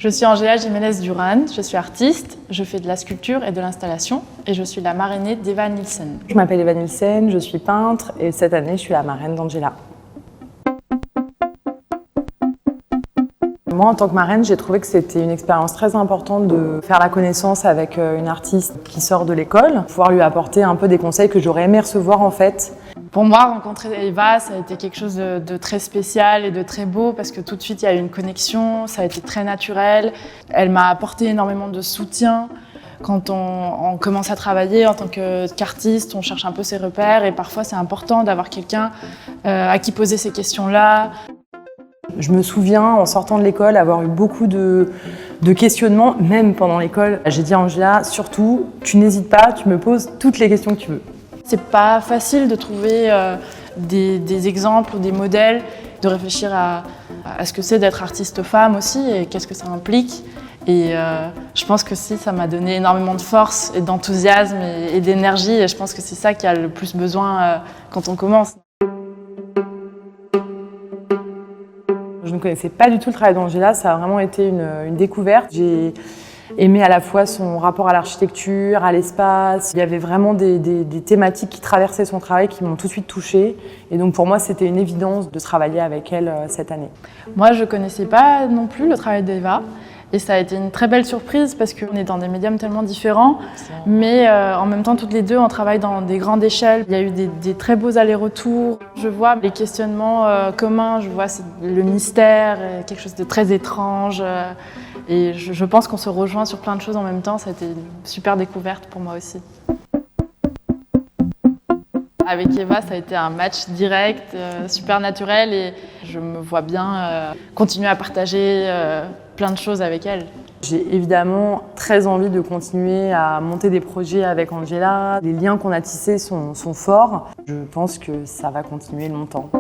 Je suis Angela Jiménez Duran, je suis artiste, je fais de la sculpture et de l'installation et je suis la marrainée d'Eva Nielsen. Je m'appelle Eva Nielsen, je suis peintre et cette année je suis la marraine d'Angela. Moi, en tant que marraine, j'ai trouvé que c'était une expérience très importante de faire la connaissance avec une artiste qui sort de l'école, pouvoir lui apporter un peu des conseils que j'aurais aimé recevoir en fait. Pour moi, rencontrer Eva, ça a été quelque chose de très spécial et de très beau parce que tout de suite, il y a eu une connexion, ça a été très naturel. Elle m'a apporté énormément de soutien. Quand on commence à travailler en tant qu'artiste, on cherche un peu ses repères et parfois c'est important d'avoir quelqu'un à qui poser ces questions-là. Je me souviens, en sortant de l'école, avoir eu beaucoup de questionnements, même pendant l'école. J'ai dit à Angela, surtout, tu n'hésites pas, tu me poses toutes les questions que tu veux. C'est pas facile de trouver des exemples ou des modèles, de réfléchir à ce que c'est d'être artiste femme aussi et qu'est-ce que ça implique. Et je pense que ça m'a donné énormément de force et d'enthousiasme et d'énergie et je pense que c'est ça qui a le plus besoin quand on commence. Je ne connaissais pas du tout le travail d'Angela, ça a vraiment été une découverte. J'ai aimé à la fois son rapport à l'architecture, à l'espace. Il y avait vraiment des thématiques qui traversaient son travail qui m'ont tout de suite touchée. Et donc pour moi, c'était une évidence de travailler avec elle cette année. Moi, je ne connaissais pas non plus le travail d'Eva. Et ça a été une très belle surprise parce qu'on est dans des médiums tellement différents, mais en même temps, toutes les deux, on travaille dans des grandes échelles. Il y a eu des très beaux allers-retours. Je vois les questionnements communs, je vois le mystère, quelque chose de très étrange. Et je pense qu'on se rejoint sur plein de choses en même temps. Ça a été une super découverte pour moi aussi. Avec Eva, ça a été un match direct, super naturel et je me vois bien continuer à partager plein de choses avec elle. J'ai évidemment très envie de continuer à monter des projets avec Angela. Les liens qu'on a tissés sont forts. Je pense que ça va continuer longtemps.